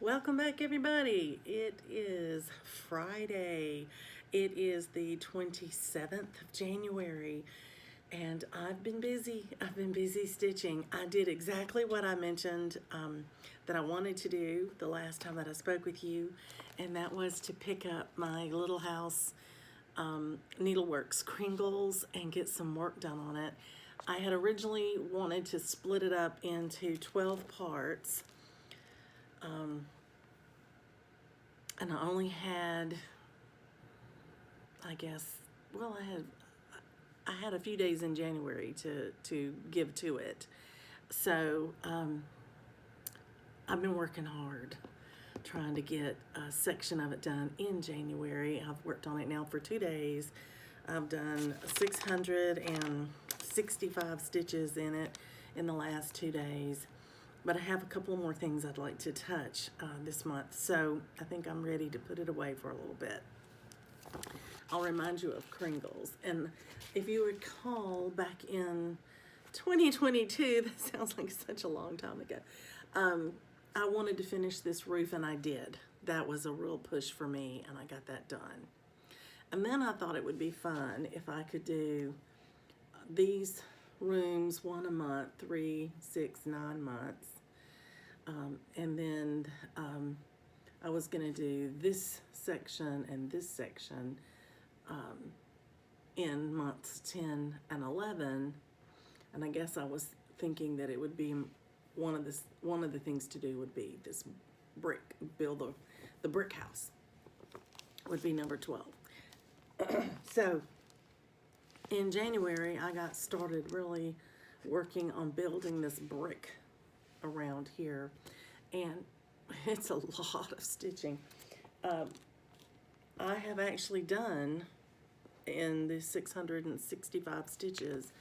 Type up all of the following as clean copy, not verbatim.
Welcome back, everybody. It is Friday. It is the 27th of January, and I've been busy. I've been busy stitching. I did exactly what I mentioned that I wanted to do the last time that I spoke with you, and that was to pick up my Little House Needleworks Kringles and get some work done on it. I had originally wanted to split it up into 12 parts. And I only had, I guess, well, I had a few days in January to give to it. So I've been working hard trying to get a section of it done in January. I've worked on it now for 2 days. I've done 665 stitches in it in the last 2 days. But I have a couple more things I'd like to touch this month, so I think I'm ready to put it away for a little bit. I'll remind you of Kringles, and if you recall, back in 2022, that sounds like such a long time ago, I wanted to finish this roof, and I did. That was a real push for me, and I got that done. And then I thought it would be fun if I could do these rooms, 1 a month, 3, 6, 9 months. And then I was going to do this section and this section in months 10 and 11. And I guess I was thinking that it would be one of the things to do would be this build the brick house would be number 12. So in January, I got started really working on building this brick around here, and it's a lot of stitching. I have actually done, in the 665 stitches,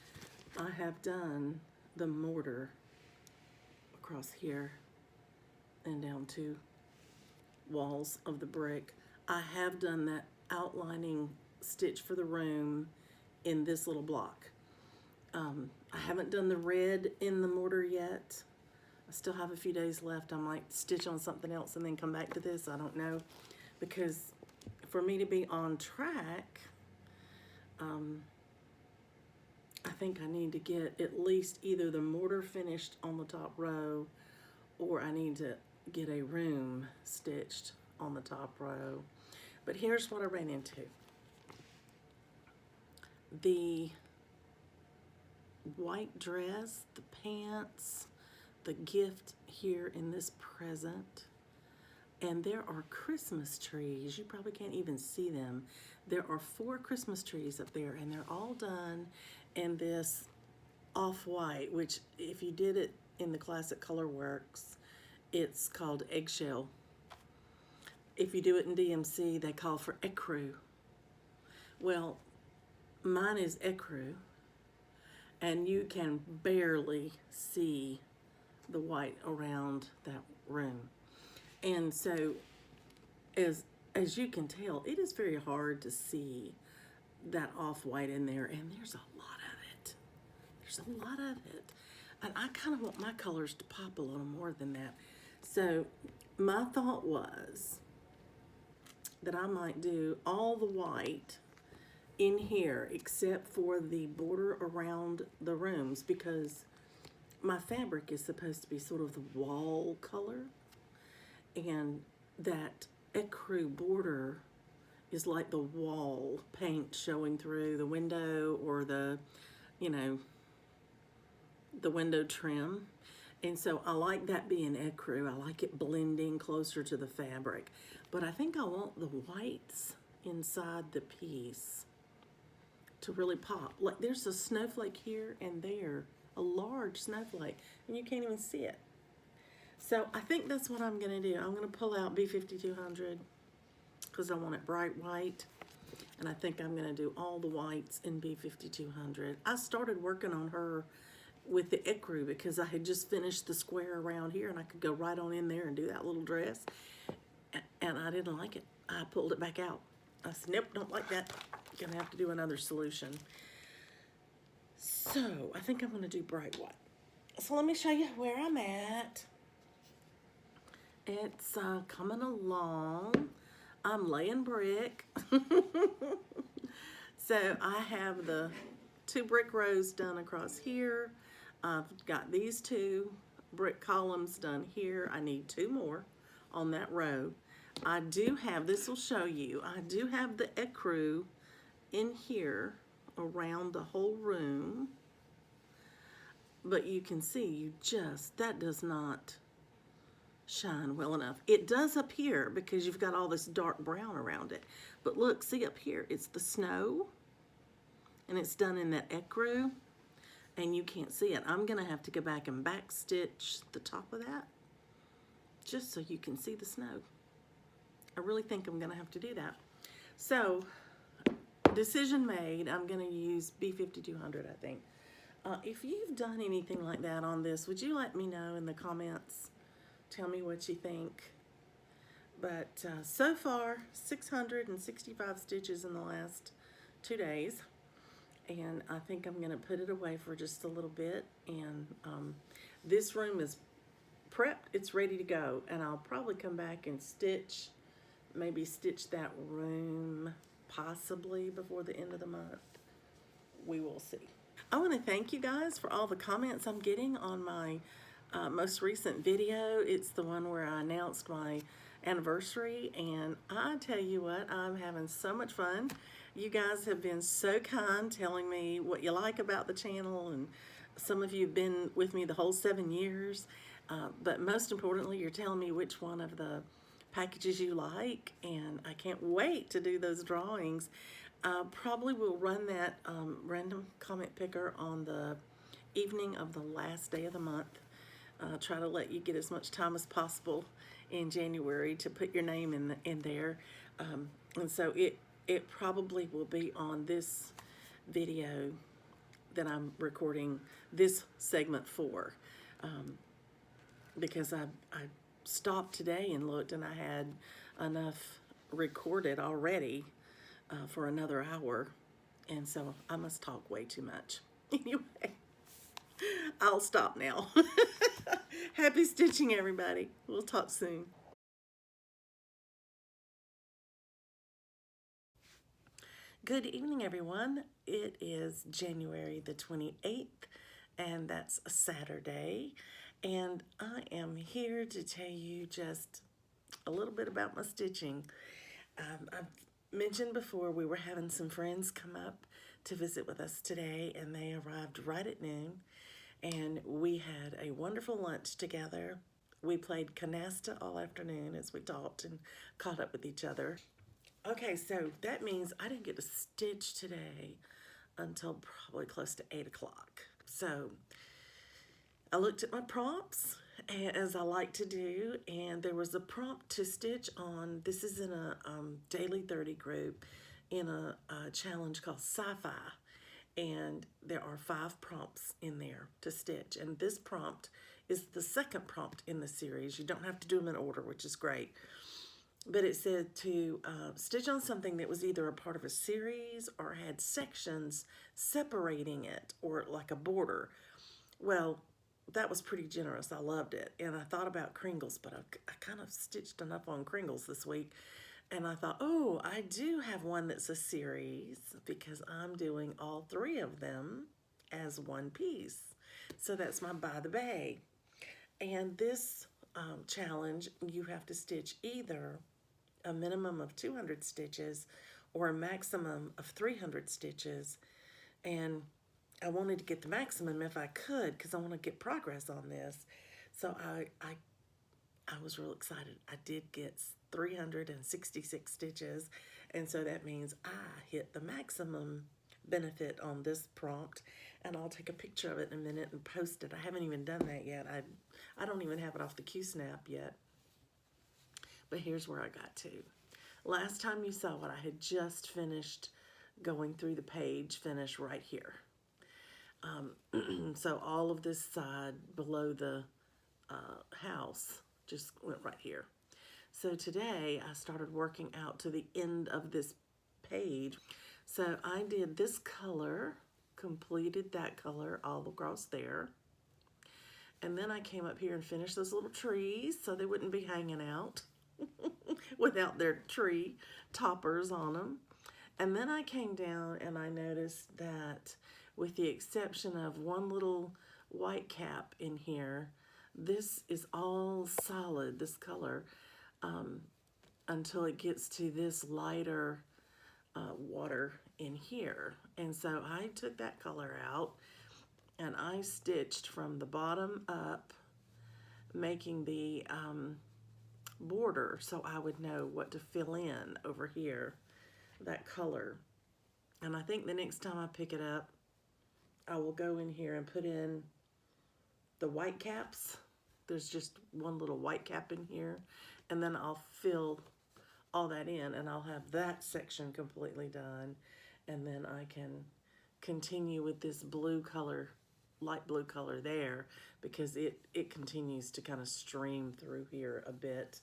I have done the mortar across here and down 2 walls of the brick. I have done that outlining stitch for the room in this little block. I haven't done the red in the mortar yet. I still have a few days left. I might stitch on something else and then come back to this. I don't know, because for me to be on track, I think I need to get at least either the mortar finished on the top row, or I need to get a room stitched on the top row. But here's what I ran into. The white dress, the pants, the gift here in this present, and there are Christmas trees. You probably can't even see them. There are 4 Christmas trees up there, and they're all done in this off-white, which if you did it in the Classic Color Works, it's called eggshell. If you do it in DMC, they call for ecru. Well, mine is ecru, and you can barely see the white around that room. And so as you can tell, it is very hard to see that off-white in there, and there's a lot of it. There's a lot of it. And I kind of want my colors to pop a little more than that. So my thought was that I might do all the white in here except for the border around the rooms, because my fabric is supposed to be sort of the wall color, and that ecru border is like the wall paint showing through the window, or the, you know, the window trim. And so I like that being ecru. I like it blending closer to the fabric. But I think I want the whites inside the piece to really pop. Like there's a snowflake here and there, a large snowflake, and you can't even see it. So I think that's what I'm gonna do. I'm gonna pull out B5200 because I want it bright white, and I think I'm gonna do all the whites in B5200. I started working on her with the ecru because I had just finished the square around here, and I could go right on in there and do that little dress, and I didn't like it. I pulled it back out. I said, nope, don't like that. You're gonna have to do another solution. So I think I'm gonna do bright white. So let me show you where I'm at. It's coming along. I'm laying brick. So I have the 2 brick rows done across here. I've got these 2 brick columns done here. I need 2 more on that row. I do have, this will show you, I do have the ecru in here around the whole room. But you can see, that does not shine well enough. It does up here because you've got all this dark brown around it. But look, see up here, it's the snow, and it's done in that ecru, and you can't see it. I'm gonna have to go back and back stitch the top of that just so you can see the snow. I really think I'm gonna have to do that. So, decision made, I'm gonna use B5200, I think. If you've done anything like that on this, would you let me know in the comments? Tell me what you think. But so far, 665 stitches in the last 2 days. And I think I'm gonna put it away for just a little bit. And this room is prepped, it's ready to go. And I'll probably come back and maybe stitch that room possibly before the end of the month. We will see. I want to thank you guys for all the comments I'm getting on my most recent video. It's the one where I announced my anniversary, and I tell you what, I'm having so much fun. You guys have been so kind, telling me what you like about the channel, and some of you have been with me the whole 7 years, but most importantly, you're telling me which one of the packages you like, and I can't wait to do those drawings. Probably will run that random comment picker on the evening of the last day of the month. Try to let you get as much time as possible in January to put your name in there. And so it probably will be on this video that I'm recording this segment for. Because I stopped today and looked, and I had enough recorded already for another hour, and so I must talk way too much. Anyway, I'll stop now. Happy stitching, everybody. We'll talk soon. Good evening, everyone. It is January the 28th, and that's a Saturday, and I am here to tell you just a little bit about my stitching. I've mentioned before, we were having some friends come up to visit with us today, and they arrived right at noon, and we had a wonderful lunch together. We played canasta all afternoon as we talked and caught up with each other. Okay, so that means I didn't get to stitch today until probably close to 8 o'clock. So I looked at my prompts, as I like to do, and there was a prompt to stitch on. This is in a daily 30 group in a challenge called Sci-Fi, and there are 5 prompts in there to stitch, and this prompt is the second prompt in the series. You don't have to do them in order, which is great, but it said to stitch on something that was either a part of a series or had sections separating it, or like a border. Well, that was pretty generous. I loved it. And I thought about Kringles, but I kind of stitched enough on Kringles this week. And I thought, oh, I do have one that's a series because I'm doing all 3 of them as one piece. So that's my By the Bay. And this challenge, you have to stitch either a minimum of 200 stitches or a maximum of 300 stitches. And I wanted to get the maximum if I could, because I want to get progress on this. So I was real excited. I did get 366 stitches, and so that means I hit the maximum benefit on this prompt, and I'll take a picture of it in a minute and post it. I haven't even done that yet. I don't even have it off the Q-Snap yet. But here's where I got to. Last time you saw it, I had just finished going through the page, finish right here. So all of this side below the house just went right here. So today I started working out to the end of this page. So I did this color, completed that color all across there. And then I came up here and finished those little trees so they wouldn't be hanging out without their tree toppers on them. And then I came down and I noticed that with the exception of one little white cap in here, this is all solid, this color, until it gets to this lighter water in here. And so I took that color out and I stitched from the bottom up, making the border so I would know what to fill in over here, that color. And I think the next time I pick it up, I will go in here and put in the white caps. There's just one little white cap in here, and then I'll fill all that in and I'll have that section completely done, and then I can continue with this blue color, light blue color there, because it continues to kind of stream through here a bit,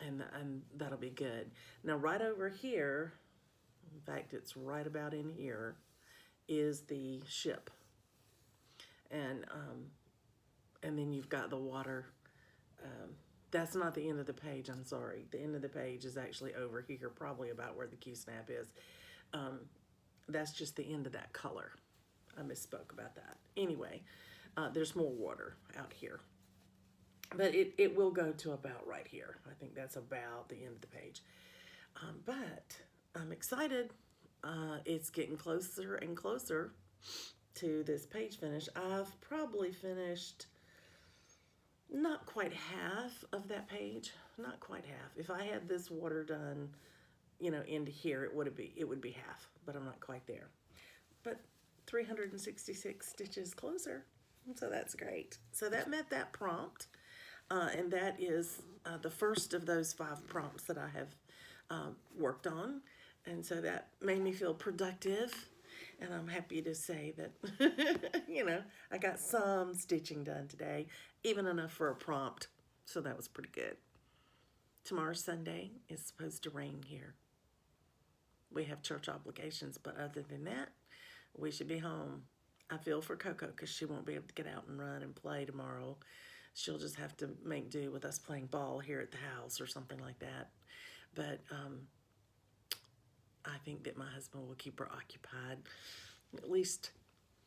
and that'll be good. Now right over here, in fact it's right about in here, is the ship, and then you've got the water. That's not the end of the page, I'm sorry. The end of the page is actually over here, probably about where the Q-snap is. That's just the end of that color. I misspoke about that. Anyway, there's more water out here. But it will go to about right here. I think that's about the end of the page. But I'm excited. It's getting closer and closer to this page finish. I've probably finished not quite half of that page. Not quite half. If I had this water done, you know, into here, it would be half, but I'm not quite there. But 366 stitches closer, so that's great. So that met that prompt, and that is the first of those 5 prompts that I have worked on, and so that made me feel productive, and I'm happy to say that, you know, I got some stitching done today, even enough for a prompt, so that was pretty good. Tomorrow's Sunday. It's supposed to rain here. We have church obligations, but other than that, we should be home. I feel for Coco because she won't be able to get out and run and play tomorrow. She'll just have to make do with us playing ball here at the house or something like that. But I think that my husband will keep her occupied at least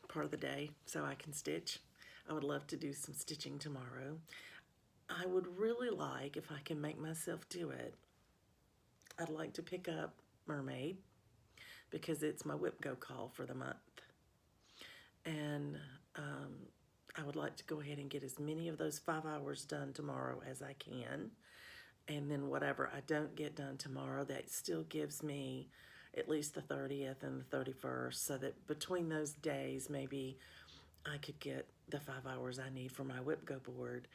part of the day so I can stitch. I would love to do some stitching tomorrow. I would really like, if I can make myself do it, I'd like to pick up Mermaid because it's my whip go call for the month. And I would like to go ahead and get as many of those 5 hours done tomorrow as I can. And then whatever I don't get done tomorrow, that still gives me at least the 30th and the 31st, so that between those days, maybe I could get the 5 hours I need for my whip go board.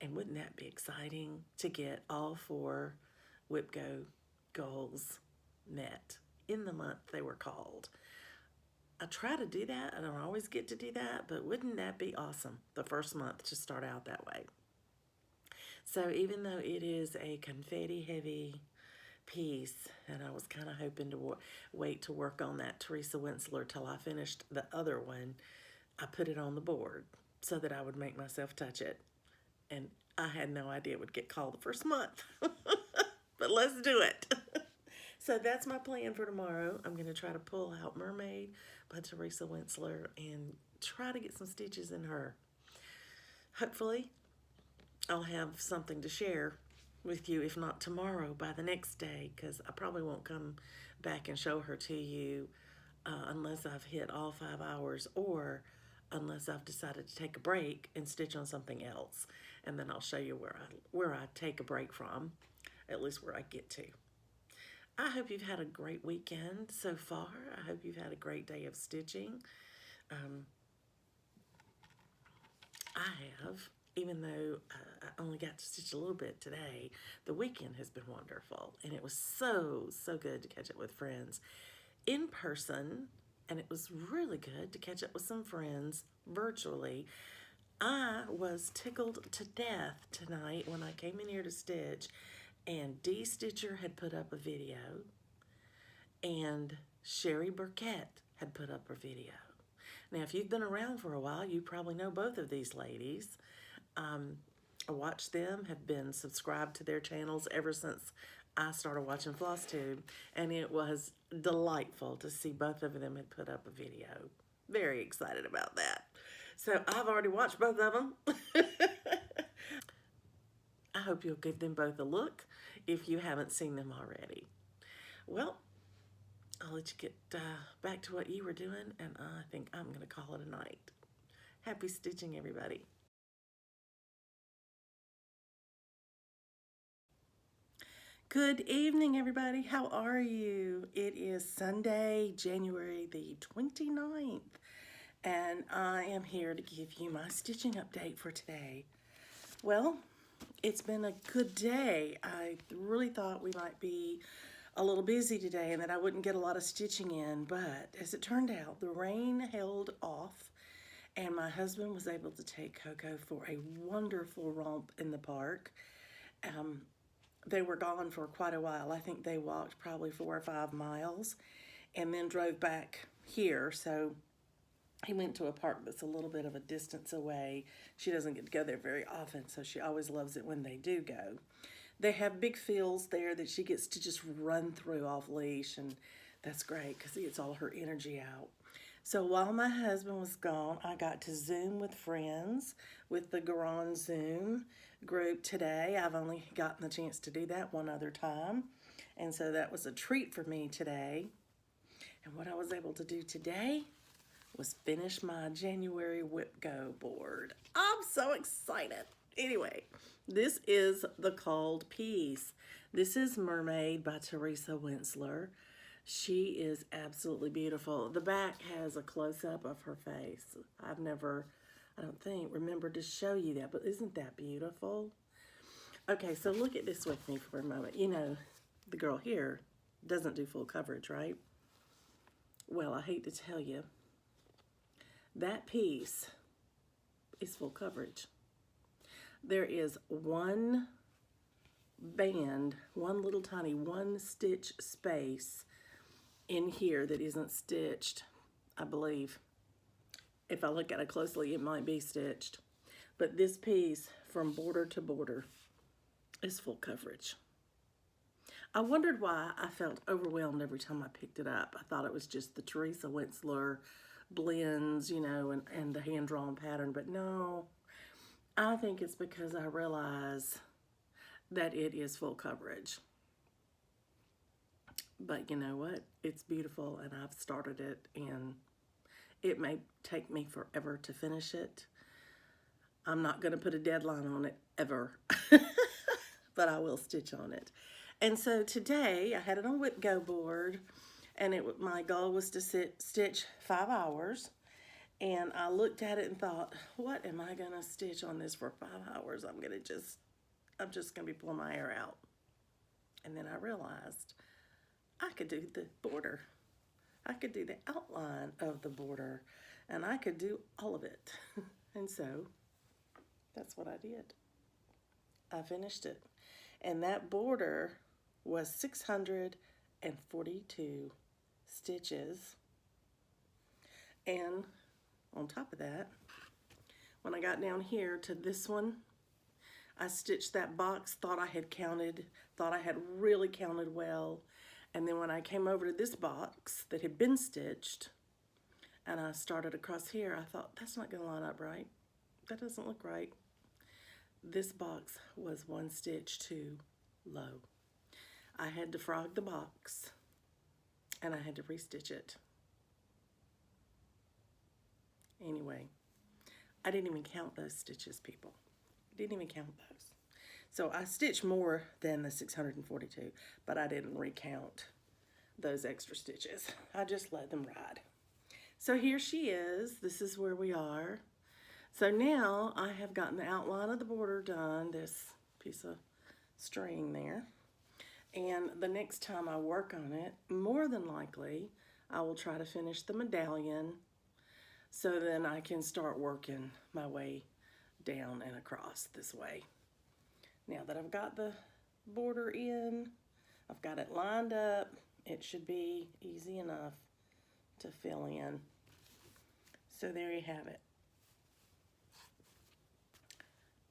And wouldn't that be exciting to get all 4 whip go goals met in the month they were called? I try to do that. I don't always get to do that, but wouldn't that be awesome, the first month to start out that way? So even though it is a confetti heavy piece, and I was kind of hoping to wait to work on that Teresa Wentzler till I finished the other one, I put it on the board so that I would make myself touch it. And I had no idea it would get called the first month. But let's do it. So that's my plan for tomorrow. I'm going to try to pull out Mermaid by Teresa Wentzler and try to get some stitches in her. Hopefully, I'll have something to share with you, if not tomorrow, by the next day, because I probably won't come back and show her to you unless I've hit all 5 hours, or unless I've decided to take a break and stitch on something else. And then I'll show you where I take a break from, at least where I get to. I hope you've had a great weekend so far. I hope you've had a great day of stitching. I have, even though I only got to stitch a little bit today. The weekend has been wonderful, and it was so good to catch up with friends in person, and it was really good to catch up with some friends virtually. I was tickled to death tonight when I came in here to stitch, and Dee Stitcher had put up a video, and Sherry Burkett had put up a video. Now, if you've been around for a while, you probably know both of these ladies. I watch them, have been subscribed to their channels ever since I started watching FlossTube, and it was delightful to see both of them had put up a video. Very excited about that. So I've already watched both of them. I hope you'll give them both a look if you haven't seen them already. Well, I'll let you get back to what you were doing, and I think I'm going to call it a night. Happy stitching, everybody. Good evening, everybody. How are you? It is Sunday, January the 29th, and I am here to give you my stitching update for today. Well, it's been a good day. I really thought we might be a little busy today and that I wouldn't get a lot of stitching in, but as it turned out, the rain held off and my husband was able to take Coco for a wonderful romp in the park. They were gone for quite a while. I think they walked probably 4 or 5 miles and then drove back here. So he went to a park that's a little bit of a distance away. She doesn't get to go there very often, so she always loves it when they do go. They have big fields there that she gets to just run through off leash, and that's great because it gets all her energy out. So while my husband was gone, I got to Zoom with friends with the Garage Zoom group today. I've only gotten the chance to do that one other time, and so that was a treat for me today. And what I was able to do today was finish my January Whip Go board. I'm so excited. Anyway, this is the Cold Piece. This is Mermaid by Teresa Wentzler. She is absolutely beautiful. The back has a close-up of her face. I've never, I don't think, remembered to show you that, but isn't that beautiful? Okay, so look at this with me for a moment. You know, the girl here doesn't do full coverage, right? Well, I hate to tell you, that piece is full coverage. There is one band, one little tiny one stitch space in here that isn't stitched, I believe. If I look at it closely, it might be stitched. But this piece from border to border is full coverage. I wondered why I felt overwhelmed every time I picked it up. I thought it was just the Teresa Wentzler blends, you know, and the hand-drawn pattern, but no. I think it's because I realize that it is full coverage. But you know what? It's beautiful, and I've started it, and it may take me forever to finish it. I'm not going to put a deadline on it ever, but I will stitch on it. And so today I had it on Whip Go board, and my goal was to stitch 5 hours. And I looked at it and thought, what am I going to stitch on this for 5 hours? I'm just going to be pulling my hair out. And then I realized I could do the border. I could do the outline of the border, and I could do all of it. And so that's what I did. I finished it. And that border was 642 stitches. And on top of that, when I got down here to this one, I stitched that box, thought I had really counted well. And then when I came over to this box that had been stitched, and I started across here, I thought, that's not gonna line up right. That doesn't look right. This box was 1 stitch too low. I had to frog the box, and I had to restitch it. Anyway, I didn't even count those stitches, people. I didn't even count those. So I stitched more than the 642, but I didn't recount those extra stitches. I just let them ride. So here she is. This is where we are. So now I have gotten the outline of the border done, this piece of string there. And the next time I work on it, more than likely, I will try to finish the medallion, so then I can start working my way down and across this way. Now that I've got the border in, I've got it lined up, it should be easy enough to fill in. So there you have it.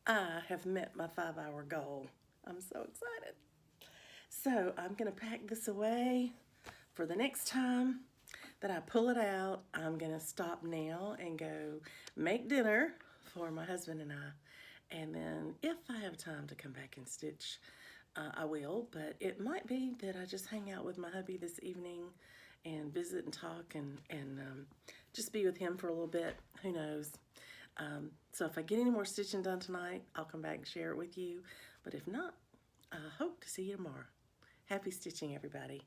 I have met my 5-hour goal. I'm so excited. So I'm going to pack this away for the next time that I pull it out. I'm going to stop now and go make dinner for my husband and I. And then if I have time to come back and stitch, I will. But it might be that I just hang out with my hubby this evening and visit and talk and just be with him for a little bit. Who knows? So if I get any more stitching done tonight, I'll come back and share it with you. But if not, I hope to see you tomorrow. Happy stitching, everybody.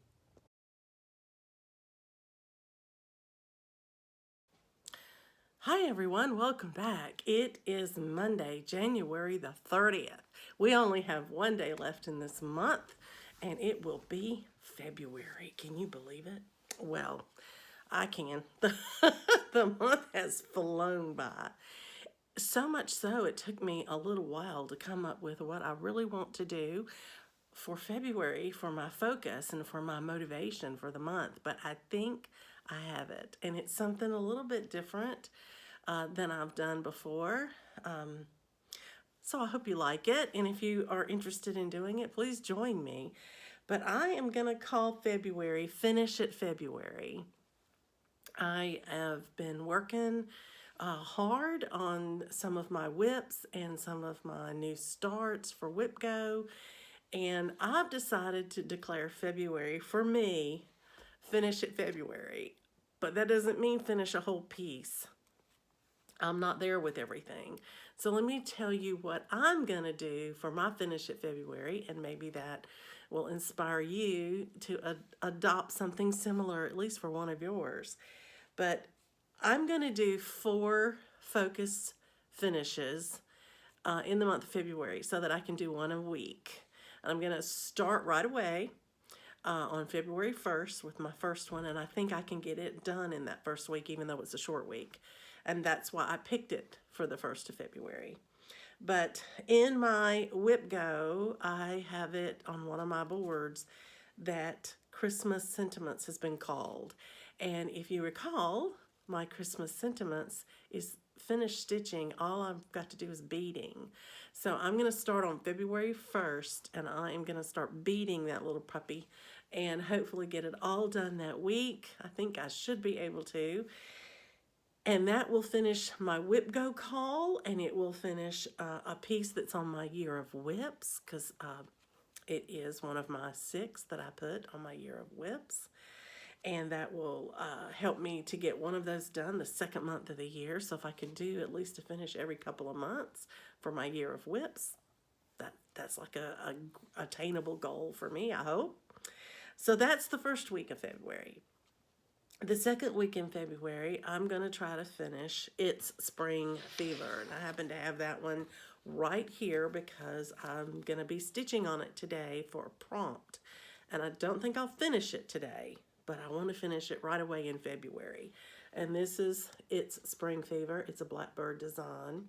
Hi everyone, welcome back. It is Monday, January the 30th. We only have one day left in this month and it will be February. Can you believe it? Well, I can. The month has flown by. So much so, it took me a little while to come up with what I really want to do for February, for my focus and for my motivation for the month. But I think I have it. And it's something a little bit different than I've done before. So I hope you like it. And if you are interested in doing it, please join me. But I am going to call February Finish It February. I have been working hard on some of my whips and some of my new starts for Whip Go, and I've decided to declare February, for me, Finish It February. But that doesn't mean finish a whole piece. I'm not there with everything. So let me tell you what I'm going to do for my Finish It February, and maybe that will inspire you to adopt something similar, at least for one of yours. But I'm going to do 4 focus finishes in the month of February so that I can do one a week. And I'm going to start right away on February 1st with my first one, and I think I can get it done in that first week, even though it's a short week. And that's why I picked it for the 1st of February. But in my Whip Go, I have it on one of my boards that Christmas Sentiments has been called. And if you recall, my Christmas Sentiments is finished stitching. All I've got to do is beading. So I'm going to start on February 1st, and I am going to start beading that little puppy and hopefully get it all done that week. I think I should be able to. And that will finish my Whip Go call, and it will finish a piece that's on my Year of Whips, because it is one of my 6 that I put on my Year of Whips. And that will help me to get one of those done the 2nd month of the year. So if I can do at least a finish every couple of months for my Year of Whips, that's like a attainable goal for me, I hope. So that's the first week of February. The 2nd week in February, I'm going to try to finish It's Spring Fever. And I happen to have that one right here because I'm going to be stitching on it today for a prompt. And I don't think I'll finish it today, but I want to finish it right away in February. And this is It's Spring Fever. It's a Blackbird design.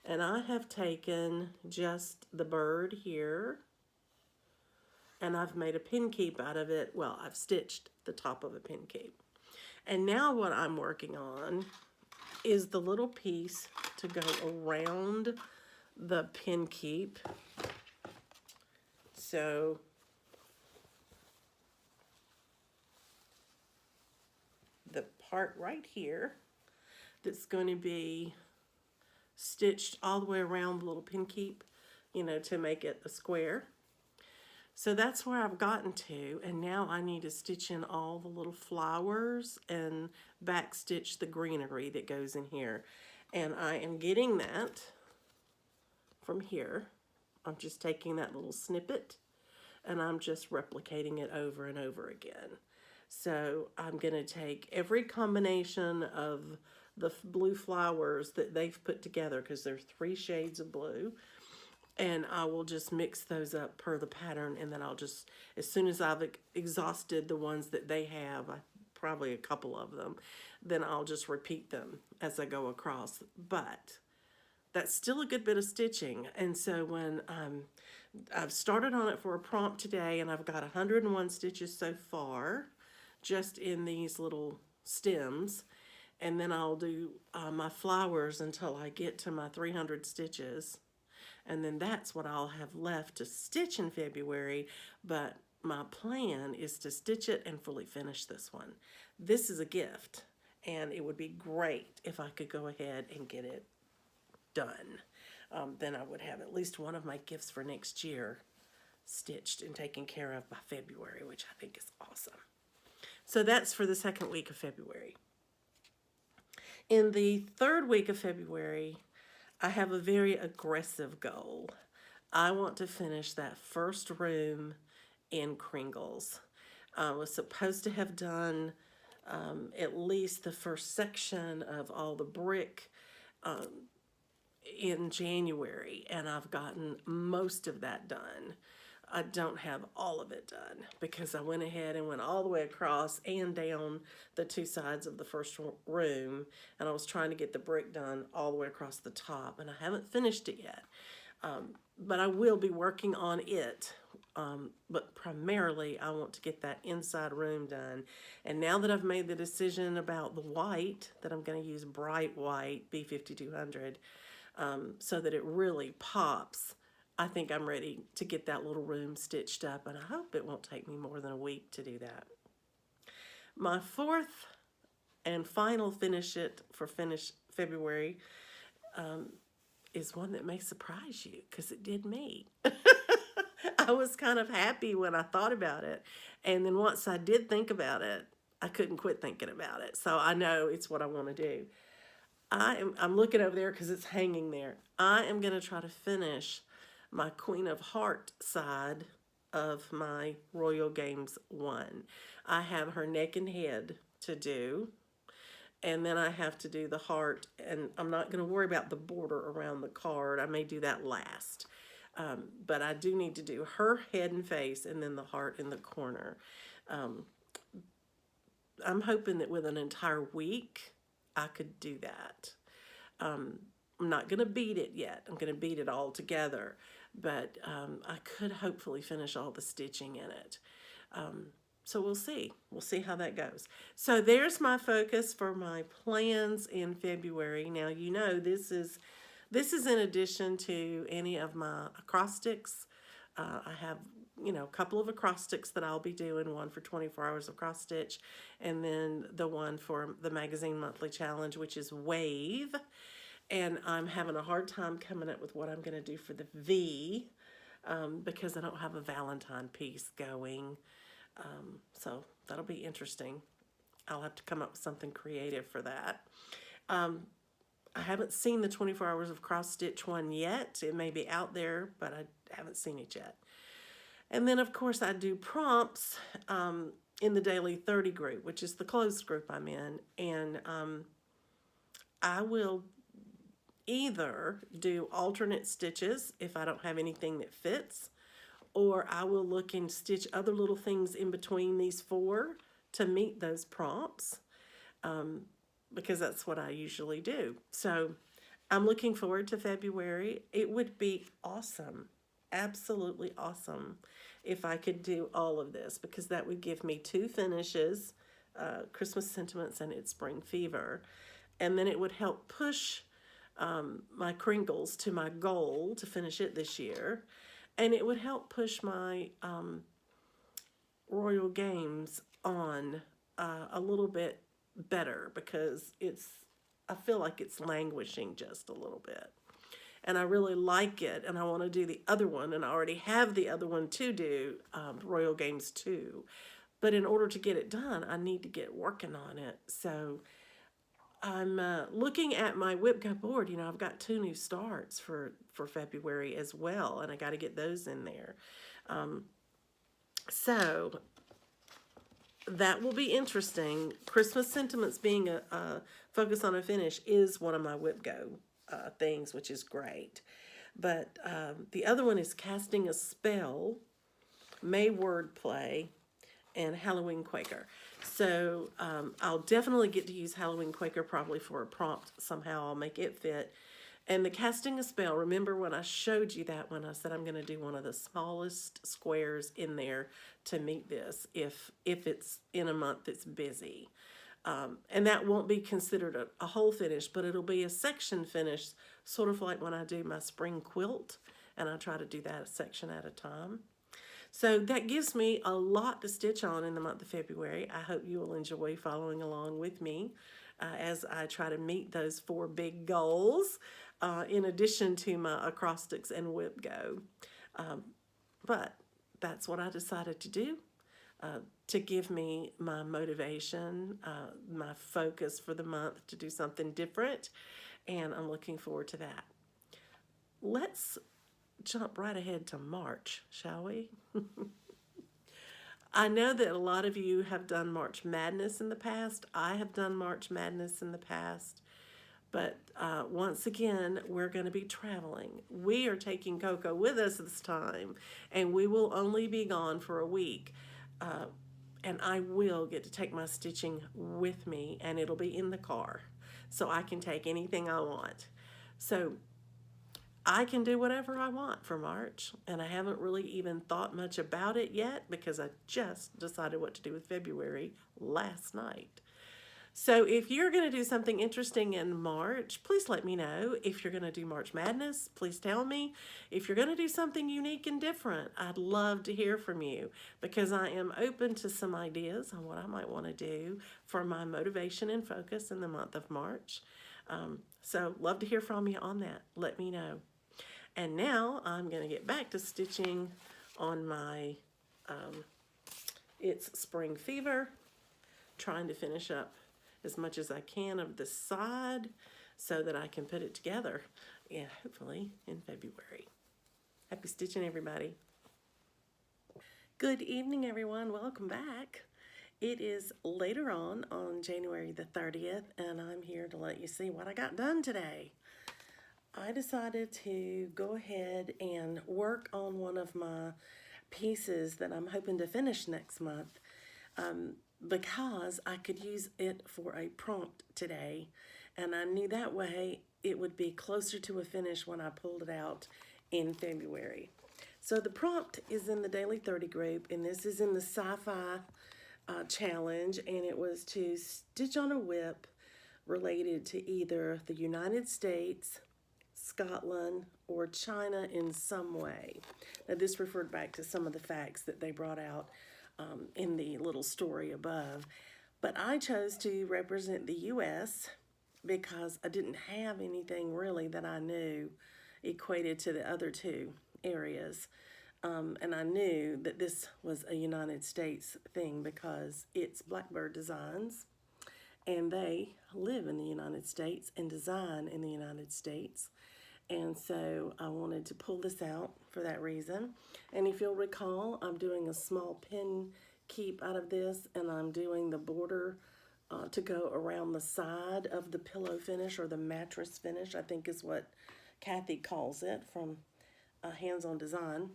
And I have taken just the bird here, and I've made a pin keep out of it. Well, I've stitched the top of a pin keep. And now what I'm working on is the little piece to go around the pin keep. So the part right here that's going to be stitched all the way around the little pin keep, you know, to make it a square. So that's where I've gotten to, and now I need to stitch in all the little flowers and back stitch the greenery that goes in here. And I am getting that from here. I'm just taking that little snippet and I'm just replicating it over and over again. So I'm going to take every combination of the blue flowers that they've put together, because there's 3 shades of blue, and I will just mix those up per the pattern, and then I'll just, as soon as I've exhausted the ones that they have, probably a couple of them, then I'll just repeat them as I go across. But that's still a good bit of stitching. And so when I've started on it for a prompt today, and I've got 101 stitches so far, just in these little stems. And then I'll do my flowers until I get to my 300 stitches. And then that's what I'll have left to stitch in February. But my plan is to stitch it and fully finish this one. This is a gift, and it would be great if I could go ahead and get it done. Then I would have at least one of my gifts for next year stitched and taken care of by February, which I think is awesome. So that's for the second week of February. In the third week of February, I have a very aggressive goal. I want to finish that first room in Kringles. I was supposed to have done at least the first section of all the brick in January, and I've gotten most of that done. I don't have all of it done because I went ahead and went all the way across and down the two sides of the first room, and I was trying to get the brick done all the way across the top, and I haven't finished it yet. But I will be working on it. But primarily I want to get that inside room done. And now that I've made the decision about the white, that I'm going to use bright white B5200, so that it really pops, I think I'm ready to get that little room stitched up, and I hope it won't take me more than a week to do that. My fourth and final finish February is one that may surprise you because it did me. I was kind of happy when I thought about it, and then once I did think about it, I couldn't quit thinking about it. So I know it's what I want to do. I'm looking over there because it's hanging there. I am going to try to finish my Queen of Heart side of my Royal Games 1. I have her neck and head to do, and then I have to do the heart, and I'm not going to worry about the border around the card. I may do that last. But I do need to do her head and face and then the heart in the corner. I'm hoping that with an entire week, I could do that. I'm not going to beat it yet. I'm going to beat it all together. But I could hopefully finish all the stitching in it. So we'll see. We'll see how that goes. So there's my focus for my plans in February. Now, you know, this is in addition to any of my acrostics. I have, you know, a couple of acrostics that I'll be doing, one for 24 hours of cross stitch, and then the one for the magazine monthly challenge, which is Wave. And I'm having a hard time coming up with what I'm going to do for the V because I don't have a Valentine piece going. So that'll be interesting. I'll have to come up with something creative for that. I haven't seen the 24 hours of cross stitch one yet. It may be out there, but I haven't seen it yet. And then of course I do prompts in the Daily 30 group, which is the closed group I'm in. And I will either do alternate stitches if I don't have anything that fits, or I will look and stitch other little things in between these four to meet those prompts. Because that's what I usually do. So I'm looking forward to February. It would be awesome, absolutely awesome, if I could do all of this, because that would give me two finishes, Christmas Sentiments and It's Spring Fever. And then it would help push my Kringles to my goal to finish it this year. And it would help push my Royal Games on a little bit better, because I feel like it's languishing just a little bit, and I really like it, and I want to do the other one, and I already have the other one to do, Royal Games 2, but in order to get it done, I need to get working on it. So I'm looking at my WIPGO board. You know, I've got 2 new starts for February as well, and I got to get those in there. So that will be interesting. Christmas Sentiments being a focus on a finish is one of my WIPGO things, which is great. But the other one is Casting a Spell, May Wordplay, and Halloween Quaker. So I'll definitely get to use Halloween Quaker probably for a prompt somehow. I'll make it fit. And the Casting a Spell, remember when I showed you that one, I said I'm going to do one of the smallest squares in there to meet this if it's in a month that's busy. And that won't be considered a whole finish, but it'll be a section finish, sort of like when I do my spring quilt, and I try to do that a section at a time. So that gives me a lot to stitch on in the month of February. I hope you will enjoy following along with me as I try to meet those 4 big goals, in addition to my acrostics and whip go. But that's what I decided to do. To give me my motivation, my focus for the month to do something different, and I'm looking forward to that. Let's jump right ahead to March, shall we? I know that a lot of you have done March Madness in the past. I have done March Madness in the past. But once again, we're going to be traveling. We are taking Coco with us this time, and we will only be gone for a week. And I will get to take my stitching with me, and it'll be in the car, so I can take anything I want. So I can do whatever I want for March, and I haven't really even thought much about it yet because I just decided what to do with February last night. So if you're going to do something interesting in March, please let me know. If you're going to do March Madness, please tell me. If you're going to do something unique and different, I'd love to hear from you because I am open to some ideas on what I might want to do for my motivation and focus in the month of March. So love to hear from you on that. Let me know. And now I'm going to get back to stitching on my It's Spring Fever, trying to finish up as much as I can of the side so that I can put it together, and hopefully in February. Happy stitching, everybody. Good evening, everyone. Welcome back. It is later on January the 30th, and I'm here to let you see what I got done today. I decided to go ahead and work on one of my pieces that I'm hoping to finish next month. Because I could use it for a prompt today, and I knew that way it would be closer to a finish when I pulled it out in February. So the prompt is in the Daily 30 group, and this is in the Sci-Fi challenge, and it was to stitch on a whip related to either the United States, Scotland, or China in some way. Now this referred back to some of the facts that they brought out in the little story above. But I chose to represent the U.S. because I didn't have anything really that I knew equated to the other 2 areas. And I knew that this was a United States thing because it's Blackbird Designs, and they live in the United States and design in the United States. And so I wanted to pull this out for that reason. And if you'll recall, I'm doing a small pin keep out of this, and I'm doing the border to go around the side of the pillow finish, or the mattress finish, I think is what Kathy calls it from Hands On Design.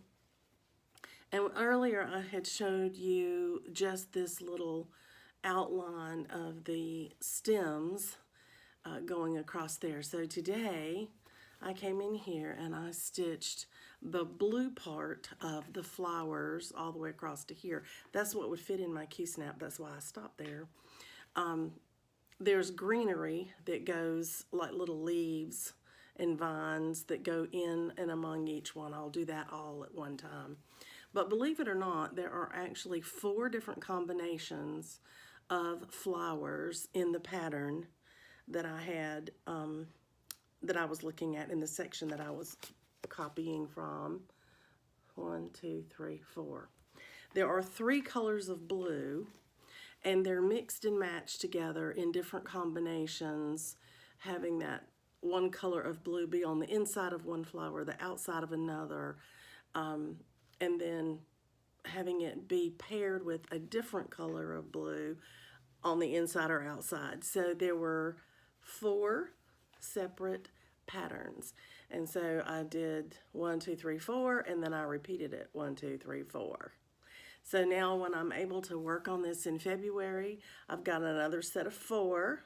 And earlier I had showed you just this little outline of the stems going across there. So today I came in here and I stitched the blue part of the flowers all the way across to here. That's what would fit in my Q-snap. That's why I stopped there. There's greenery that goes like little leaves and vines that go in and among each one. I'll do that all at one time. But believe it or not, there are actually 4 different combinations of flowers in the pattern that I had, that I was looking at in the section that I was copying from. 1, 2, 3, 4. There are 3 colors of blue, and they're mixed and matched together in different combinations, having that one color of blue be on the inside of one flower, the outside of another, and then having it be paired with a different color of blue on the inside or outside. So there were 4 separate patterns. And so I did 1, 2, 3, 4, and then I repeated it 1, 2, 3, 4. So now when I'm able to work on this in February, I've got another set of 4,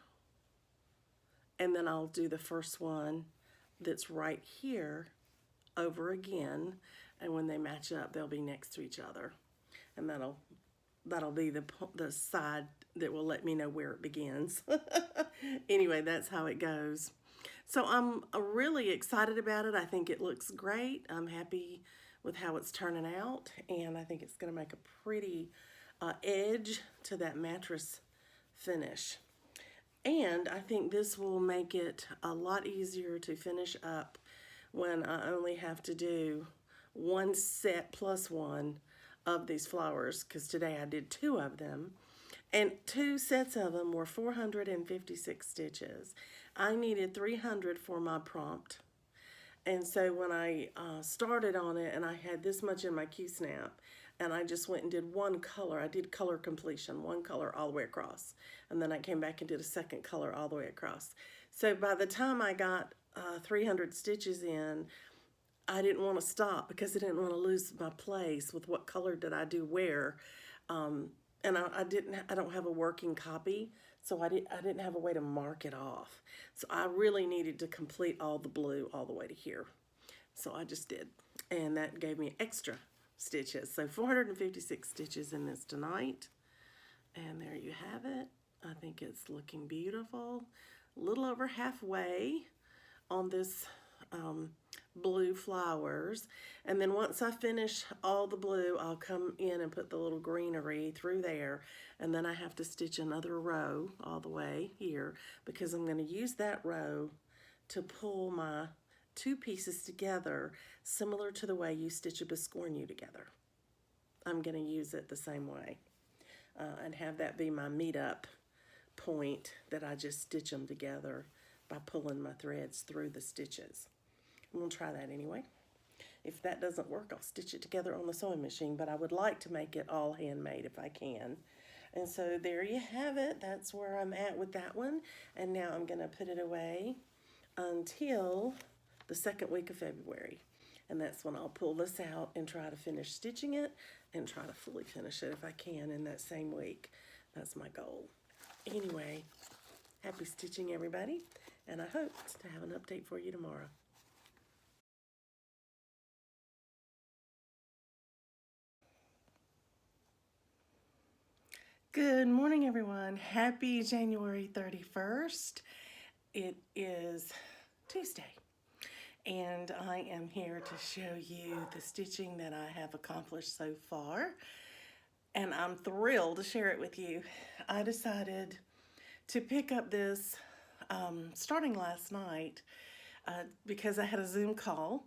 and then I'll do the first one that's right here over again, and when they match up, they'll be next to each other. And that'll be the side that will let me know where it begins. Anyway, that's how it goes. So I'm really excited about it. I think it looks great. I'm happy with how it's turning out, and I think it's going to make a pretty edge to that mattress finish. And I think this will make it a lot easier to finish up when I only have to do one set plus one of these flowers, because today I did 2 of them, and 2 sets of them were 456 stitches. I needed 300 for my prompt, and so when I started on it and I had this much in my Q-snap, and I just went and did one color. I did color completion, one color all the way across. And then I came back and did a second color all the way across. So by the time I got 300 stitches in, I didn't want to stop because I didn't want to lose my place with what color did I do where. And I don't have a working copy, so I didn't have a way to mark it off. So I really needed to complete all the blue all the way to here. So I just did, and that gave me extra stitches. So 456 stitches in this tonight, and there you have it. I think it's looking beautiful. A little over halfway on this blue flowers, and then once I finish all the blue, I'll come in and put the little greenery through there, and then I have to stitch another row all the way here because I'm going to use that row to pull my 2 pieces together, similar to the way you stitch a biscornu together. I'm going to use it the same way and have that be my meet-up point, that I just stitch them together by pulling my threads through the stitches. I'm going to try that anyway. If that doesn't work, I'll stitch it together on the sewing machine, but I would like to make it all handmade if I can. And so there you have it. That's where I'm at with that one. And now I'm going to put it away until the 2nd week of February, and that's when I'll pull this out and try to finish stitching it and try to fully finish it if I can in that same week. That's my goal. Anyway, happy stitching, everybody, and I hope to have an update for you tomorrow. Good morning, everyone. Happy January 31st. It is Tuesday, and I am here to show you the stitching that I have accomplished so far, and I'm thrilled to share it with you. I decided to pick up this starting last night because I had a Zoom call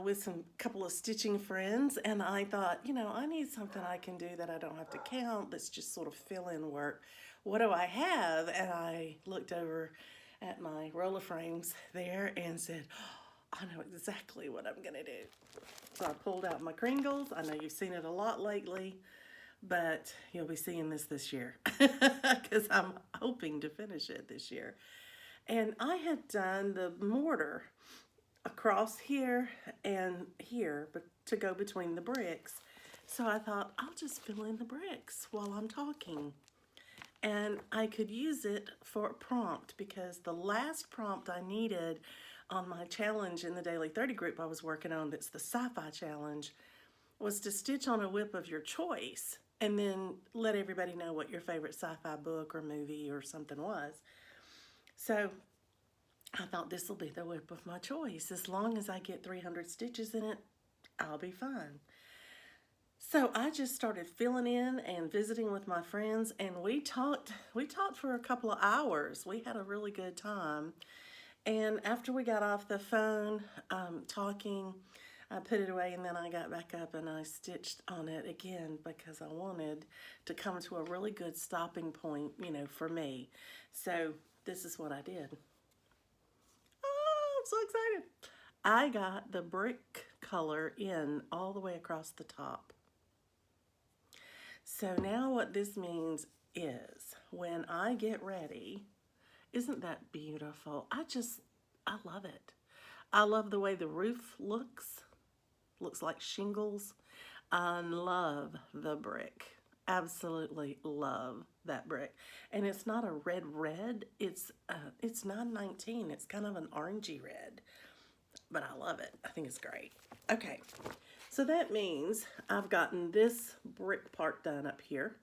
with couple of stitching friends, and I thought, you know, I need something I can do that I don't have to count, that's just sort of fill-in work. What do I have? And I looked over at my roller frames there and said, oh, I know exactly what I'm gonna do. So I pulled out my Kringles. I know you've seen it a lot lately, but you'll be seeing this year because I'm hoping to finish it this year. And I had done the mortar across here and here, but to go between the bricks. So I thought, I'll just fill in the bricks while I'm talking. And I could use it for a prompt because the last prompt I needed on my challenge in the Daily 30 group I was working on, that's the sci-fi challenge, was to stitch on a whip of your choice and then let everybody know what your favorite sci-fi book or movie or something was. So I thought, this will be the whip of my choice. As long as I get 300 stitches in it, I'll be fine. So I just started filling in and visiting with my friends, and we talked for a couple of hours. We had a really good time. And after we got off the phone talking, I put it away, and then I got back up and I stitched on it again because I wanted to come to a really good stopping point, you know, for me. So this is what I did. Oh, I'm so excited. I got the brick color in all the way across the top. So now what this means is when I get ready, isn't that beautiful? I love it. I love the way the roof looks like shingles. I love the brick. Absolutely love that brick. And it's not a red, it's 919. It's kind of an orangey red, but I love it. I think it's great. Okay, so that means I've gotten this brick part done up here.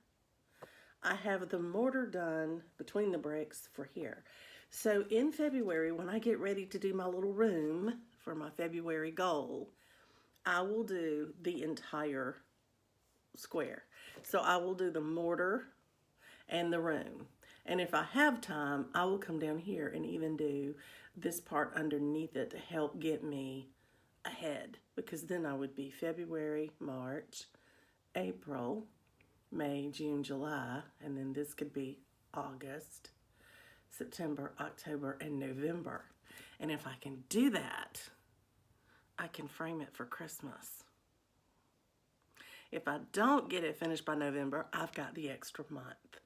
I have the mortar done between the bricks for here. So in February, when I get ready to do my little room for my February goal, I will do the entire square. So I will do the mortar and the room. And if I have time, I will come down here and even do this part underneath it to help get me ahead, because then I would be February, March, April, May, June, July, and then this could be August, September, October, and November. And if I can do that, I can frame it for Christmas. If I don't get it finished by November, I've got the extra month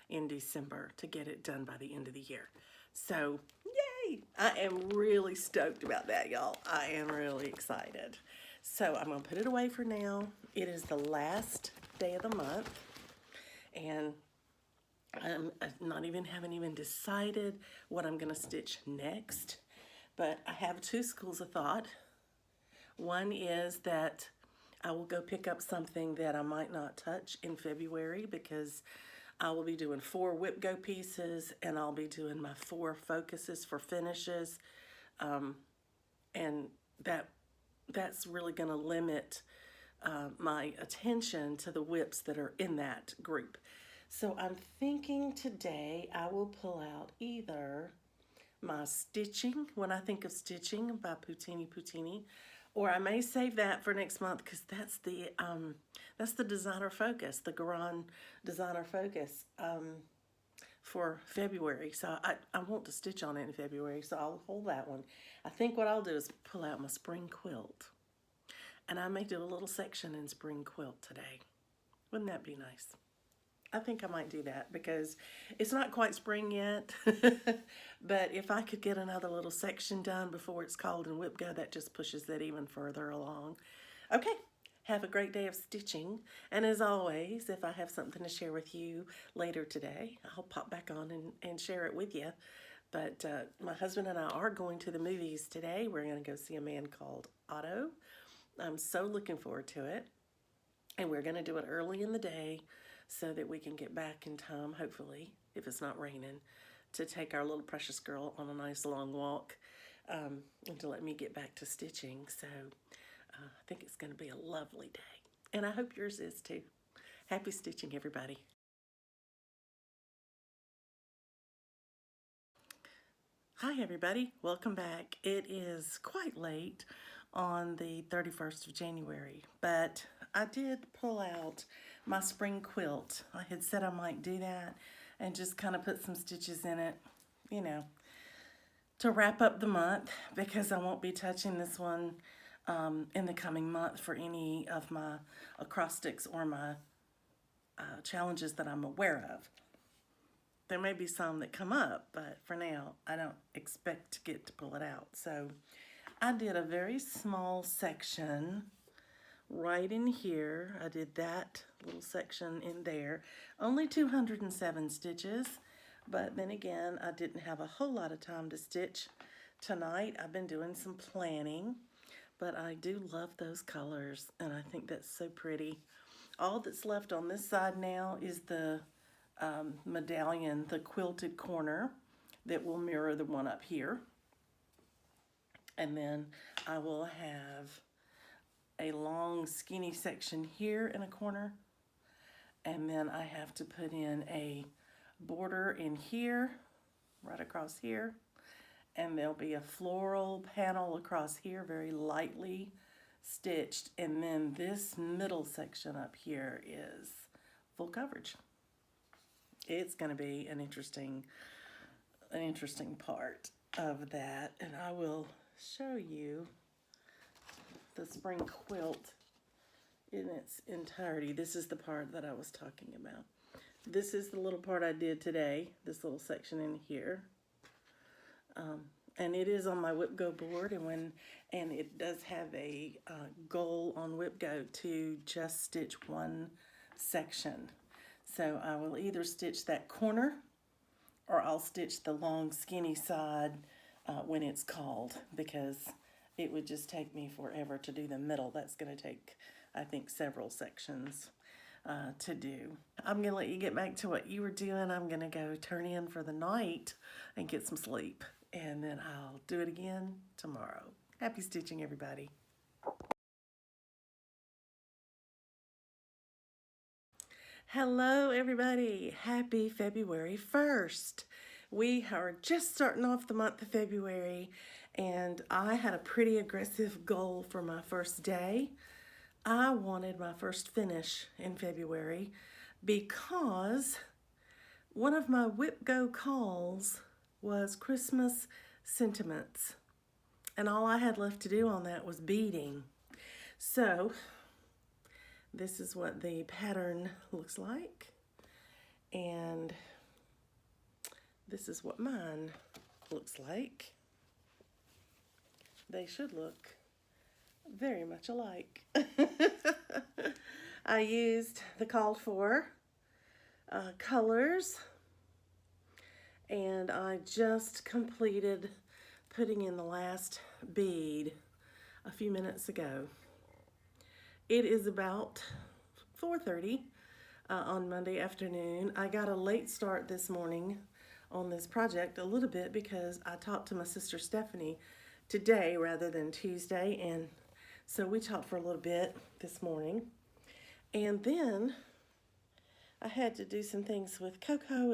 in December to get it done by the end of the year. So, yay! I am really stoked about that, y'all. I am really excited. So I'm gonna put it away for now. It is the last day of the month, and haven't even decided what I'm gonna stitch next, but I have two schools of thought. One is that I will go pick up something that I might not touch in February, because I will be doing 4 whip go pieces, and I'll be doing my 4 focuses for finishes, and that's really going to limit my attention to the whips that are in that group. So I'm thinking today I will pull out either my stitching, when I think of stitching, by Putini, or I may save that for next month, because that's the designer focus, the Garan designer focus for February. So I want to stitch on it in February, so I'll hold that one. I think what I'll do is pull out my spring quilt, and I may do a little section in spring quilt today. Wouldn't that be nice? I think I might do that, because it's not quite spring yet, but if I could get another little section done before it's called in whip go, that just pushes that even further along. Okay, have a great day of stitching, and as always, if I have something to share with you later today, I'll pop back on and share it with you. But my husband and I are going to the movies today. We're going to go see A Man Called Otto. I'm so looking forward to it, and we're going to do it early in the day, so that we can get back in time, hopefully, if it's not raining, to take our little precious girl on a nice long walk, and to let me get back to stitching. So I think it's going to be a lovely day, and I hope yours is too. Happy stitching, everybody. Hi, everybody. Welcome back. It is quite late on the 31st of January, but I did pull out my spring quilt. I had said I might do that and just kind of put some stitches in it, you know, to wrap up the month, because I won't be touching this one in the coming month for any of my acrostics or my challenges that I'm aware of. There may be some that come up, but for now, I don't expect to get to pull it out. So I did a very small section right in here. I did that little section in there. Only 207 stitches, but then again, I didn't have a whole lot of time to stitch tonight. I've been doing some planning, but I do love those colors, and I think that's so pretty. All that's left on this side now is the medallion, the quilted corner that will mirror the one up here. And then I will have a long skinny section here in a corner, and then I have to put in a border in here, right across here, and there'll be a floral panel across here, very lightly stitched, and then this middle section up here is full coverage. It's going to be an interesting part of that, and I will show you the spring quilt in its entirety. This is the part that I was talking about. This is the little part I did today, this little section in here. And it is on my Whip Go board, and it does have a goal on Whip Go to just stitch one section. So I will either stitch that corner, or I'll stitch the long skinny side when it's called, because it would just take me forever to do the middle. That's going to take, I think, several sections. to do. I'm going to let you get back to what you were doing. I'm going to go turn in for the night and get some sleep. And then I'll do it again tomorrow. Happy stitching, everybody. Hello, everybody. Happy February 1st. We are just starting off the month of February, and I had a pretty aggressive goal for my first day. I wanted my first finish in February because one of my Whip Go calls was Christmas sentiments, and all I had left to do on that was beading. So this is what the pattern looks like, and this is what mine looks like. They should look very much alike. I used the called for colors, and I just completed putting in the last bead a few minutes ago. It is about 4:30 on Monday afternoon. I got a late start this morning on this project a little bit because I talked to my sister Stephanie today rather than Tuesday, and so we talked for a little bit this morning. And then I had to do some things with Coco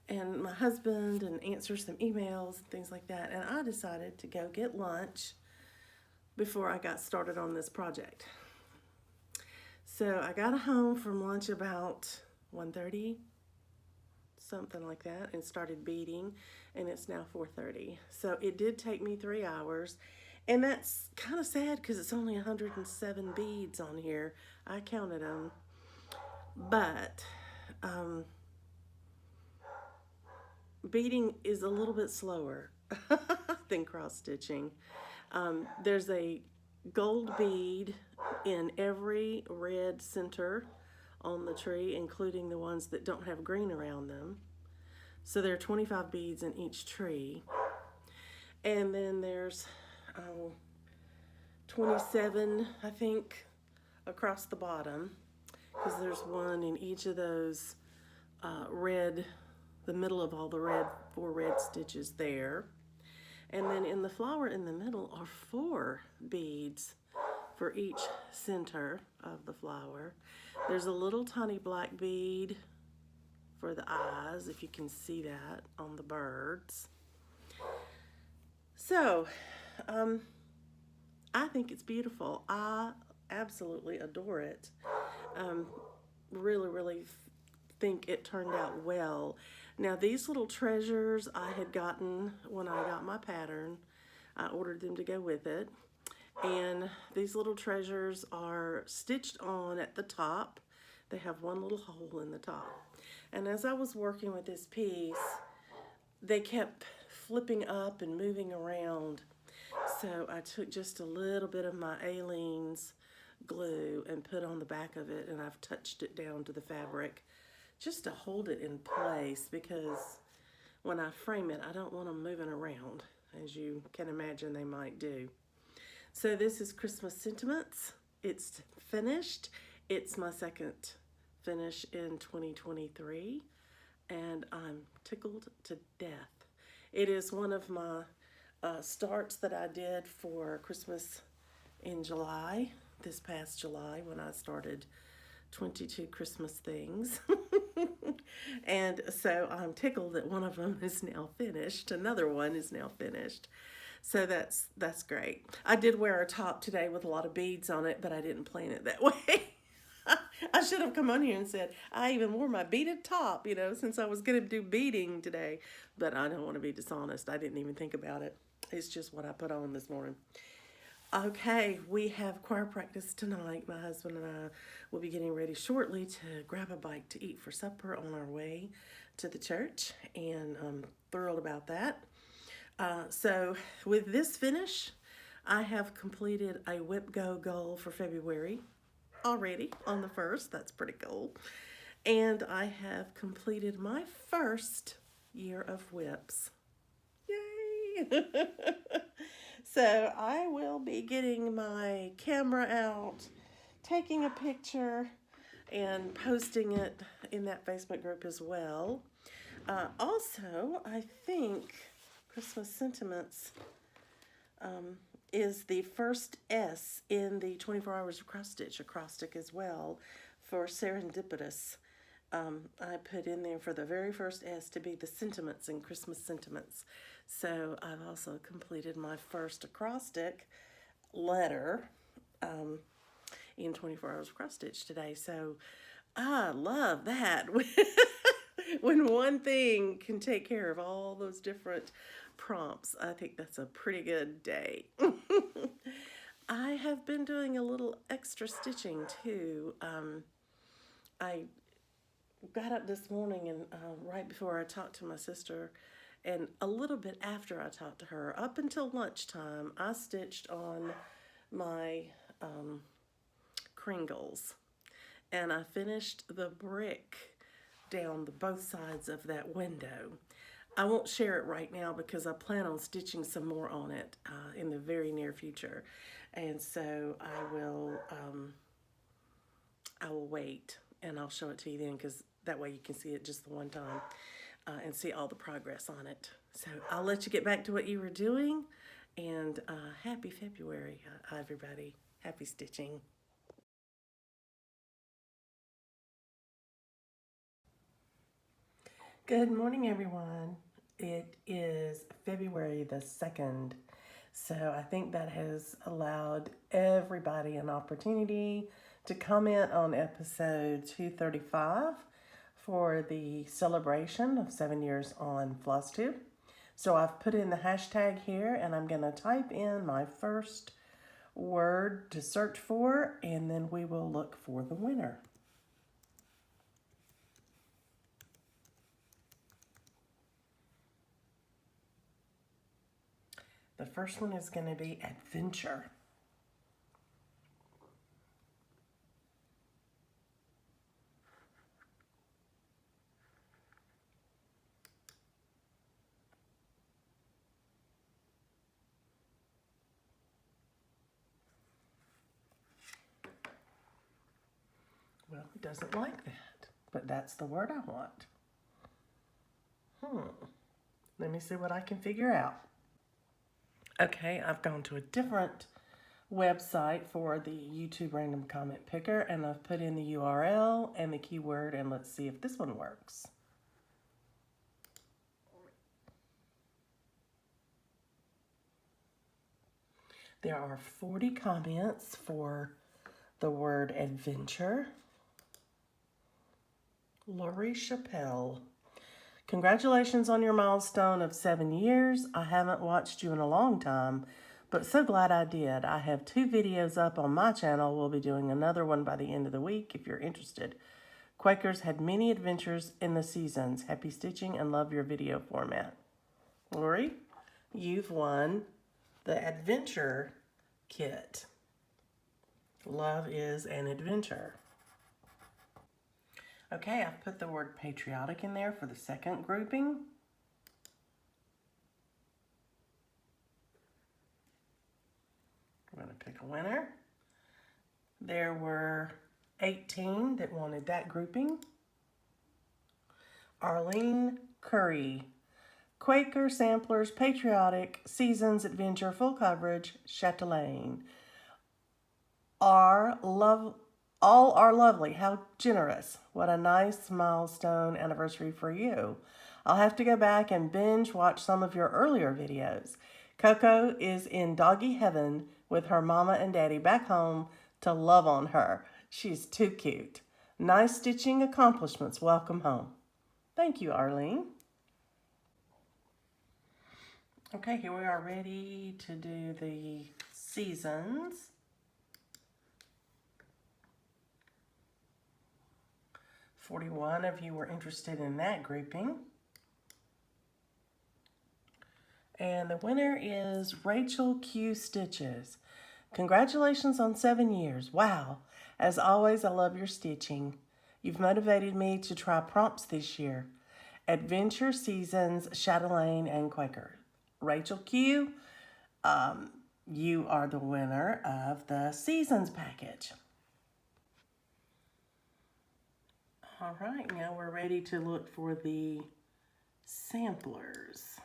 and my husband and answer some emails and things like that, and I decided to go get lunch before I got started on this project. So I got home from lunch about 1:30, something like that, and started beading, and it's now 4:30. So it did take me 3 hours, and that's kind of sad because it's only 107 beads on here. I counted them, but beading is a little bit slower than cross stitching. There's a gold bead in every red center on the tree, including the ones that don't have green around them. So there are 25 beads in each tree. And then there's 27, I think, across the bottom, because there's one in each of those the middle of all the 4 red stitches there. And then in the flower in the middle are 4 beads for each center of the flower. There's a little tiny black bead for the eyes, if you can see that on the birds. So, I think it's beautiful. I absolutely adore it. Really think it turned out well. Now, these little treasures I had gotten when I got my pattern. I ordered them to go with it. And these little treasures are stitched on at the top. They have one little hole in the top. And as I was working with this piece, they kept flipping up and moving around. So I took just a little bit of my Aleene's glue and put on the back of it, and I've touched it down to the fabric just to hold it in place, because when I frame it, I don't want them moving around, as you can imagine they might do. So this is Christmas Sentiments. It's finished. It's my second finish in 2023, and I'm tickled to death. It is one of my starts that I did for Christmas in July, this past July, when I started 22 Christmas things. And so I'm tickled that one of them is now finished. Another one is now finished. So that's great. I did wear a top today with a lot of beads on it, but I didn't plan it that way. I should have come on here and said, I even wore my beaded top, since I was going to do beading today. But I don't want to be dishonest. I didn't even think about it. It's just what I put on this morning. Okay, we have choir practice tonight. My husband and I will be getting ready shortly to grab a bite to eat for supper on our way to the church, and I'm thrilled about that. So with this finish, I have completed a Whip Go goal for February already on the 1st. That's pretty cool. And I have completed my first year of whips. Yay! So I will be getting my camera out, taking a picture, and posting it in that Facebook group as well. Also, I think Christmas Sentiments is the first S in the 24 Hours of Cross Stitch acrostic as well for Serendipitous. I put in there for the very first S to be the sentiments in Christmas Sentiments. So I've also completed my first acrostic letter in 24 Hours of Cross Stitch today. So I love that. When one thing can take care of all those different prompts, I think that's a pretty good day. I have been doing a little extra stitching too. I got up this morning and right before I talked to my sister, and a little bit after I talked to her, up until lunchtime, I stitched on my Kringles, and I finished the brick down both sides of that window. I won't share it right now because I plan on stitching some more on it in the very near future, and so I will wait and I'll show it to you then, because that way you can see it just the one time and see all the progress on it. So I'll let you get back to what you were doing, and happy February, everybody. Happy stitching. Good morning, everyone. It is February the 2nd, so I think that has allowed everybody an opportunity to comment on episode 235 for the celebration of 7 years on FlossTube. So I've put in the hashtag here, and I'm going to type in my first word to search for, and then we will look for the winner. The first one is going to be adventure. Well, it doesn't like that, but that's the word I want. Let me see what I can figure out. Okay, I've gone to a different website for the YouTube random comment picker, and I've put in the URL and the keyword, and let's see if this one works. There are 40 comments for the word adventure. Lori Chappelle. Congratulations on your milestone of 7 years. I haven't watched you in a long time, but so glad I did. I have 2 videos up on my channel. We'll be doing another one by the end of the week if you're interested. Quakers had many adventures in the seasons. Happy stitching and love your video format. Lori, you've won the adventure kit. Love is an adventure. Okay, I've put the word patriotic in there for the second grouping. I'm going to pick a winner. There were 18 that wanted that grouping. Arlene Curry, Quaker Samplers, Patriotic, Seasons, Adventure, Full Coverage, Chatelaine. All are lovely. How generous. What a nice milestone anniversary for you. I'll have to go back and binge watch some of your earlier videos. Coco is in doggy heaven with her mama and daddy back home to love on her. She's too cute. Nice stitching accomplishments. Welcome home. Thank you, Arlene. Okay, here we are ready to do the seasons. 41 of you were interested in that grouping. And the winner is Rachel Q Stitches. Congratulations on 7 years. Wow. As always, I love your stitching. You've motivated me to try prompts this year. Adventure, Seasons, Chatelaine, and Quaker. Rachel Q, you are the winner of the Seasons package. All right, now we're ready to look for the samplers.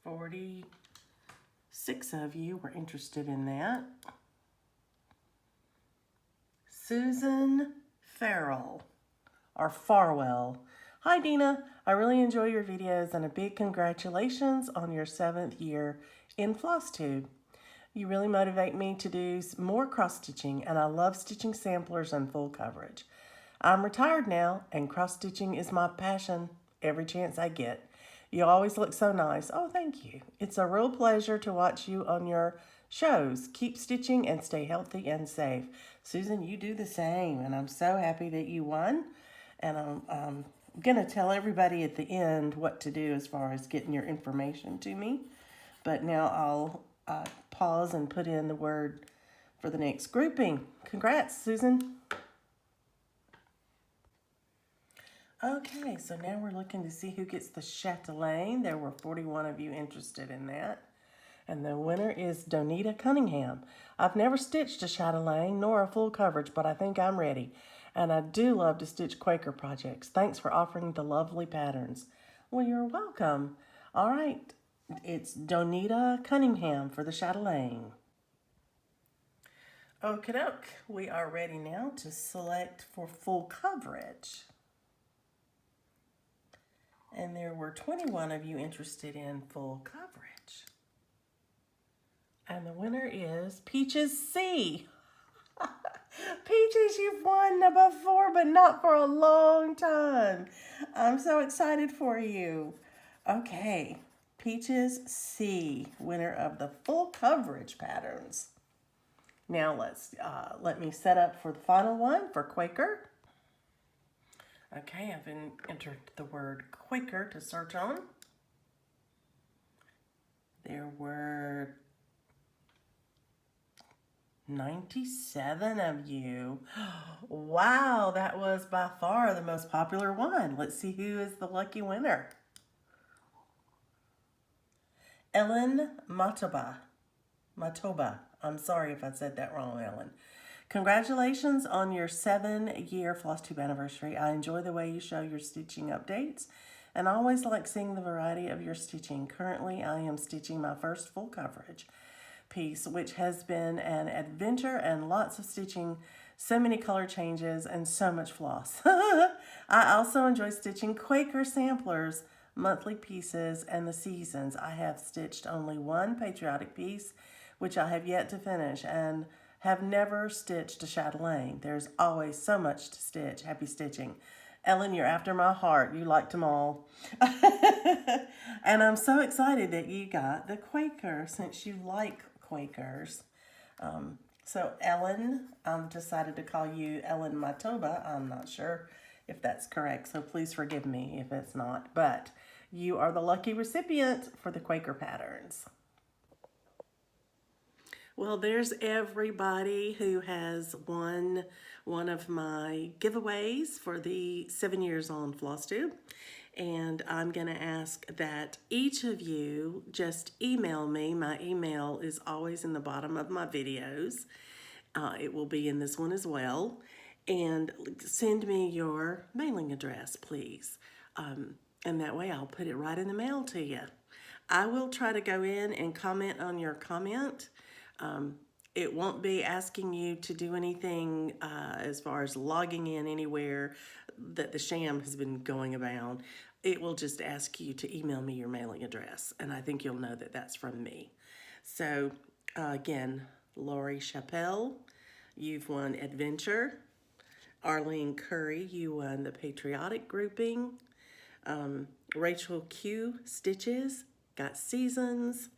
46 of you were interested in that. Susan Farrell, or Farwell. Hi Dina, I really enjoy your videos and a big congratulations on your 7th year in floss tube. You really motivate me to do more cross stitching, and I love stitching samplers and full coverage. I'm retired now and cross stitching is my passion every chance I get. You always look so nice. Oh, thank you. It's a real pleasure to watch you on your shows. Keep stitching and stay healthy and safe. Susan, you do the same, and I'm so happy that you won. And I'm going to tell everybody at the end what to do as far as getting your information to me. But now I'll pause and put in the word for the next grouping. Congrats, Susan. Okay, so now we're looking to see who gets the chatelaine. There were 41 of you interested in that. And the winner is Donita Cunningham. I've never stitched a chatelaine nor a full coverage, but I think I'm ready. And I do love to stitch Quaker projects. Thanks for offering the lovely patterns. Well, you're welcome. All right, it's Donita Cunningham for the chatelaine. Okie doke, we are ready now to select for full coverage. And there were 21 of you interested in full coverage. And the winner is Peaches C. Peaches, you've won before, but not for a long time. I'm so excited for you. Okay, Peaches C, winner of the full coverage patterns. Now let me set up for the final one for Quaker. Okay, I've entered the word Quaker to search on. There were 97 of you. Wow, that was by far the most popular one. Let's see who is the lucky winner. Ellen Matoba. I'm sorry if I said that wrong, Ellen. Congratulations on your 7-year floss tube anniversary. I enjoy the way you show your stitching updates and I always like seeing the variety of your stitching. Currently, I am stitching my first full coverage piece, which has been an adventure and lots of stitching, so many color changes, and so much floss. I also enjoy stitching Quaker samplers, monthly pieces, and the seasons. I have stitched only one patriotic piece, which I have yet to finish, and have never stitched a chatelaine. There's always so much to stitch. Happy stitching. Ellen, you're after my heart. You liked them all. And I'm so excited that you got the Quaker, since you like Quakers. So Ellen, I've decided to call you Ellen Matoba. I'm not sure if that's correct, so please forgive me if it's not. But you are the lucky recipient for the Quaker patterns. Well, there's everybody who has won one of my giveaways for the 7 years on FlossTube. And I'm going to ask that each of you just email me. My email is always in the bottom of my videos. It will be in this one as well. And send me your mailing address, please. And that way I'll put it right in the mail to you. I will try to go in and comment on your comment. It won't be asking you to do anything as far as logging in anywhere that the sham has been going about. It will just ask you to email me your mailing address, and I think you'll know that that's from me. So again, Lori Chappelle, you've won Adventure. Arlene Curry, you won the Patriotic grouping. Rachel Q Stitches got Seasons.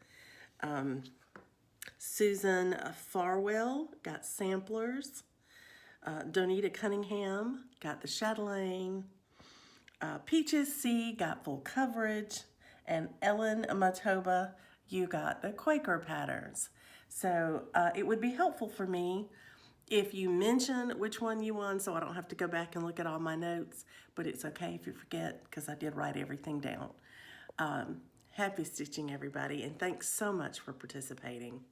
Susan Farwell got Samplers. Donita Cunningham got the chatelaine. Peaches C got Full Coverage. And Ellen Matoba, you got the Quaker patterns. So it would be helpful for me if you mention which one you won, so I don't have to go back and look at all my notes, but it's okay if you forget because I did write everything down. Happy stitching, everybody, and thanks so much for participating.